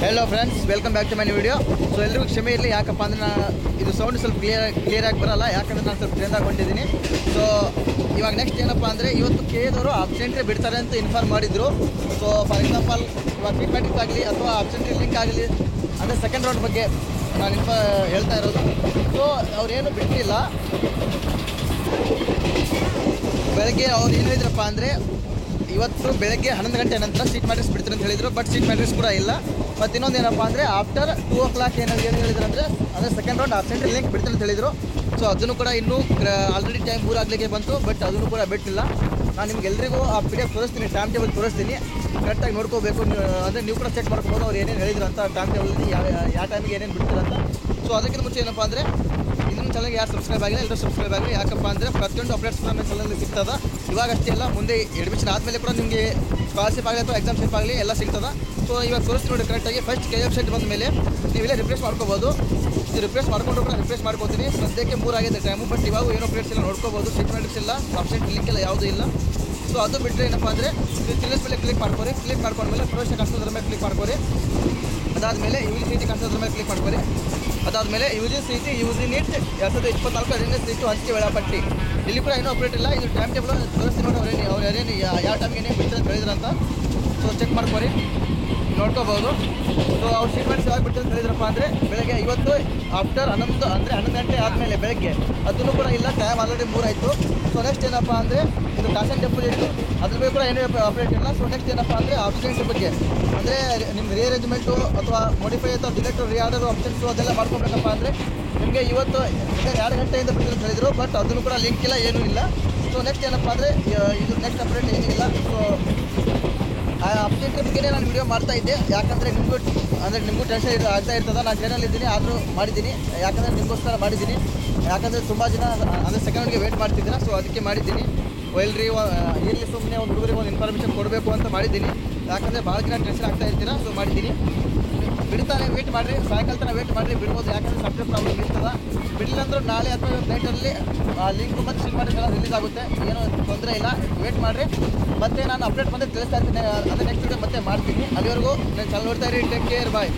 Hello friends welcome back to my video. So ಎಲ್ಲರಿಗೂ ಕ್ಷಮೆ ಇರಲಿ, ಯಾಕಪ್ಪ ಅಂದರೆ ನಾನು ಇದು ಸೌಂಡ್ ಸ್ವಲ್ಪ ಕ್ಲಿಯರ್ ಆಗಿ ಬರಲ್ಲ, ಯಾಕಂದರೆ ನಾನು ಸ್ವಲ್ಪ ಟ್ರೆಂಡ್ ಆಗಿಕೊಂಡಿದ್ದೀನಿ। ಸೊ ಇವಾಗ ನೆಕ್ಸ್ಟ್ ಏನಪ್ಪ ಅಂದರೆ ಇವತ್ತು ಕೆದವರು ಅಬ್ಸೆಂಟ್ರಿ ಬಿಡ್ತಾರೆ ಅಂತ ಇನ್ಫಾರ್ಮ್ ಮಾಡಿದರು। ಸೊ ಫಾರ್ ಎಕ್ಸಾಂಪಲ್ ಇವಾಗ ಮ್ಯಾಟ್ರಿಕ್ಸ್ ಆಗಲಿ ಅಥವಾ ಅಬ್ಸೆಂಟ್ರಿ ಲಿಂಕ್ ಆಗಲಿ ಅಂದರೆ ಸೆಕೆಂಡ್ ರೌಂಡ್ ಬಗ್ಗೆ ನಾನು ಹೇಳ್ತಾ ಇರೋದು। ಸೊ ಅವ್ರೇನು ಬಿಟ್ಟಿಲ್ಲ, ಬೆಳಗ್ಗೆ ಅವ್ರು ಏನು ಹೇಳಿದ್ರಪ್ಪ ಅಂದರೆ ಇವತ್ತು ಬೆಳಗ್ಗೆ 11 ಗಂಟೆ ನಂತರ ಸೀಟ್ ಮ್ಯಾಟ್ರಿಕ್ಸ್ ಬಿಡ್ತಾರೆ ಅಂತ ಹೇಳಿದರು, ಬಟ್ ಸೀಟ್ ಮ್ಯಾಟ್ರಿಕ್ಸ್ ಕೂಡ ಇಲ್ಲ। ಮತ್ತು ಇನ್ನೊಂದು ಏನಪ್ಪ ಅಂದರೆ ಆಫ್ಟರ್ 2 o'clock ಏನು ಹೇಳಿದ್ರು ಅಂದರೆ ಸೆಕೆಂಡ್ ರೌಂಡ್ ಅಬ್ಸೆಂಟ್ರಿ ಲಿಂಕ್ ಬಿಡ್ತಾರೆ ಅಂತ ಹೇಳಿದರು। ಸೊ ಅದನ್ನು ಕೂಡ ಇನ್ನೂ ಆಲ್ರೆಡಿ ಟೈಮ್ 3 ಆಗಲಿಕ್ಕೆ ಬಂತು, ಬಟ್ ಅದನ್ನು ಕೂಡ ಬಿಟ್ಟಿಲ್ಲ। ನಾನು ನಿಮ್ಗೆ ಎಲ್ರಿಗೂ ಆ PDF ತೋರಿಸ್ತೀನಿ, ಟೈಮ್ ಟೇಬಲ್ ತೋರಿಸ್ತೀನಿ, ಕರೆಕ್ಟಾಗಿ ನೋಡ್ಕೋಬೇಕು। ಅಂದರೆ ನೀವು ಕೂಡ ಚೆಕ್ ಮಾಡ್ಕೋಬೋದು ಅವ್ರು ಏನೇನು ಹೇಳಿದ್ರು ಅಂತ, ಟೈಮ್ ಟೇಬಲಲ್ಲಿ ಯಾವ ಟೈಮಿಗೆ ಏನೇನು ಬಿಡ್ತಾರಂತ। ಸೊ ಅದಕ್ಕಿಂತ ಮುಂಚೆ ಏನಪ್ಪ ಅಂದರೆ ಇನ್ನೊಂದು ಚಾನಲ್ಗೆ ಯಾರು ಸಬ್ಸ್ಕ್ರೈಬ್ ಆಗಿಲ್ಲ ಎಲ್ಲರೂ ಸಬ್ಸ್ಕ್ರೈಬ್ ಆಗಲಿ, ಯಾಕಪ್ಪ ಅಂದರೆ ಪ್ರತಿಯೊಂದು ಅಪ್ಡೇಟ್ಸ್ ಕೂಡ ನಮ್ಮ ಚಾನಲಲ್ಲಿ ಸಿಗ್ತದೆ। ಇವಾಗ ಅಷ್ಟೇ ಅಲ್ಲ, ಮುಂದೆ ಅಡ್ಮಿಷನ್ ಆದಮೇಲೆ ಕೂಡ ನಿಮಗೆ ಸ್ಕಾಲರ್ಶಿಪ್ ಆಗಲಿ ಅಥವಾ ಎಕ್ಸಾಮ್ ಶೇಪ್ ಆಗಲಿ ಎಲ್ಲ ಸಿಗ್ತದೆ। ಸೊ ಇವಾಗ ತೋರಿಸ್ತೀನಿ ನೋಡಿ ಕರೆಕ್ಟಾಗಿ। ಫಸ್ಟ್ ವೆಬ್ಸೈಟ್ ಬಂದ ಮೇಲೆ ನೀವೆಲ್ಲ ರಿಫ್ರೆಶ್ ಮಾಡ್ಕೋಬೋದು, ಇದು ರಿಫ್ರೆಶ್ ಮಾಡ್ಕೊಂಡು ಕೂಡ ರಿಫ್ರೆಶ್ ಮಾಡ್ಕೋತೀನಿ। ಸದ್ಯಕ್ಕೆ 3 ಆಗಿದೆ ಟೈಮು, ಬಟ್ ಇವಾಗ ಏನೋ ಅಪ್ಡೇಟ್ಸ್ ಎಲ್ಲ ನೋಡ್ಕೋಬೋದು, ಸೀಟ್ ಮ್ಯಾಟ್ರಿಕ್ಸ್ ಇಲ್ಲ, ಅಬ್ಸೆಂಟ್ ಲಿಂಕ್ ಎಲ್ಲ ಯಾವುದೂ ಇಲ್ಲ। ಸೊ ಅದು ಬಿಟ್ಟರೆ ಏನಪ್ಪ ಅಂದರೆ ನೀವು ಚಿಲ್ಲೆಸ್ ಮೇಲೆ ಕ್ಲಿಕ್ ಮಾಡ್ಕೊರಿ, ಕ್ಲಿಕ್ ಮಾಡ್ಕೊಂಡ್ಮೇಲೆ ಪ್ರವೇಶ ಕಾಣಿಸೋದ್ರ ಮೇಲೆ ಕ್ಲಿಕ್ ಮಾಡ್ಕೊರಿ, ಅದಾದಮೇಲೆ UG CET ಕಾಣಿಸೋದ್ರ ಮೇಲೆ ಕ್ಲಿಕ್ ಮಾಡ್ಕೊರಿ, ಅದಾದಮೇಲೆ UG CET UG NEET 2024 attendance list ಹಂಚಿಕೆ ವೇಳಾಪಟ್ಟಿ, ಇಲ್ಲಿ ಕೂಡ ಇನ್ನೂ ಅಪ್ಡೇಟ್ ಇಲ್ಲ। ಇದು ಟೈಮ್ ಟೇಬಲ್ ತೋರಿಸ್ತೀನಿ ನೋಡಿ, ಅವ್ರು ಯಾರೇನು ಯಾವ ಟೈಮ್ಗೆ ಏನೇನು ಬಿಡ್ತಾರೆ ಅಂತ ಹೇಳಿದ್ರಂತ। ಸೊ ಚೆಕ್ ಮಾಡ್ಕೊರಿ, ನೋಡ್ಕೋಬೋದು। ಸೊ ಅವ್ರು ಸೀಟ್ ಮ್ಯಾಟ್ರಿಕ್ಸ್ ಯಾವಾಗ ಬಿಡ್ತಾರೆ ಅಂತ ಹೇಳಿದ್ರಪ್ಪ ಅಂದರೆ ಬೆಳಗ್ಗೆ ಇವತ್ತು ಆಫ್ಟರ್ 11 ಗಂಟೆ ಆದಮೇಲೆ ಬೆಳಗ್ಗೆ, ಅದನ್ನು ಕೂಡ ಇಲ್ಲ, ಟೈಮ್ ಆಲ್ರೆಡಿ 3 ಆಯಿತು। ಸೊ ನೆಕ್ಸ್ಟ್ ಏನಪ್ಪ ಅಂದರೆ ಇದು ಕ್ಯಾಶ್ ಆ್ಯಂಡ್ ಡೆಪಾಸಿಟ್, ಅದ್ರ ಬಗ್ಗೆ ಕೂಡ ಏನೂ ಅಪ್ಡೇಟ್ ಇಲ್ಲ। ಸೊ ನೆಕ್ಸ್ಟ್ ಏನಪ್ಪ ಅಂದರೆ ಆಪ್ಷನ್ಸ್ ಬಗ್ಗೆ, ಅಂದರೆ ನಿಮ್ಗೆ ರೀಅರೇಂಜ್ಮೆಂಟು ಅಥವಾ ಮಾಡಿಫೈ ಅಥವಾ ಡಿಲೆಕ್ಟ್ ರೀಆರ್ಡರ್ ಆಪ್ಷನ್ಸು ಅದೆಲ್ಲ ಮಾಡ್ಕೊಬೇಕಪ್ಪ ಅಂದರೆ ನಿಮಗೆ ಇವತ್ತು 2 ಗಂಟೆಯಿಂದ ಬಿಡ್ತಾರೆ ಅಂತ ಹೇಳಿದರು, ಬಟ್ ಅದನ್ನು ಕೂಡ ಲಿಂಕ್ ಇಲ್ಲ, ಏನೂ ಇಲ್ಲ। ಸೊ ನೆಕ್ಸ್ಟ್ ಏನಪ್ಪ ಅಂದರೆ ಇದು ನೆಕ್ಸ್ಟ್ ಅಪ್ಡೇಟ್ ಏನಿಲ್ಲ। ಸೊ ಆ ಅಪ್ಡೇಟ್ ಬಗ್ಗೆನೇ ನಾನು ವಿಡಿಯೋ ಮಾಡ್ತಾ ಇದ್ದೆ, ಯಾಕಂದರೆ ನಿಮಗೂ ಟೆನ್ಷನ್ ಆಗ್ತಾ ಇರ್ತದೆ। ನಾನು ಚಾನಲ್ ಇದ್ದೀನಿ ಆದರೂ ಮಾಡಿದ್ದೀನಿ, ಯಾಕಂದರೆ ನಿಮಗೋಸ್ಕರ ಮಾಡಿದ್ದೀನಿ, ಯಾಕಂದರೆ ತುಂಬ ಜನ ಅಂದರೆ ಸೆಕೆಂಡ್ಗೆ ವೇಟ್ ಮಾಡ್ತಿದ್ದೀರಾ। ಸೊ ಅದಕ್ಕೆ ಮಾಡಿದ್ದೀನಿ, ಎಲ್ರಿ ಇಲ್ಲಿ ಸುಮ್ಮನೆ ಒಂದು ಹುಡುಗರಿಗೆ ಒಂದು ಇನ್ಫಾರ್ಮೇಷನ್ ಕೊಡಬೇಕು ಅಂತ ಮಾಡಿದ್ದೀನಿ, ಯಾಕಂದರೆ ಭಾಳ ಜನ ಟೆನ್ಷನ್ ಆಗ್ತಾ ಇರ್ತೀರಾ। ಸೊ ಮಾಡಿದ್ದೀನಿ, ಬಿಡ್ತಾನೆ ವೇಟ್ ಮಾಡಿರಿ, ಸಾಯಂಕಾಲ ತನಕ ವೇಟ್ ಮಾಡಿರಿ, ಬಿಡ್ಬೋದು, ಯಾಕಂದರೆ ಸಾಫ್ಟ್ವೇರ್ ಪ್ರಾಬ್ಲಮ್ ಇರ್ತದೆ। ಬಿಡಲಿಲ್ಲ ಅಂದರೂ ನಾಳೆ ಅಥವಾ ನೈಟಲ್ಲಿ ಲಿಂಕ್ ಮತ್ತು ಸೀಟ್ ಮ್ಯಾಟ್ರಿಕ್ಸ್ ಎಲ್ಲ ರಿಲೀಸ್ ಆಗುತ್ತೆ, ಏನೂ ತೊಂದರೆ ಇಲ್ಲ, ವೇಟ್ ಮಾಡಿರಿ। ಮತ್ತು ನಾನು ಅಪ್ಡೇಟ್ ಬಂದರೆ ತಿಳಿಸ್ತಾ ಇರ್ತೀನಿ, ಅಂದರೆ ನೆಕ್ಸ್ಟ್ ವಿಡಿಯೋ ಮತ್ತೆ ಮಾಡ್ತೀನಿ। ಅಲ್ಲಿವರೆಗೂ ನಾನು ಚಾನಲ್ ನೋಡ್ತಾ ಇರಿ, ಟೇಕ್ ಕೇರ್, ಬಾಯ್।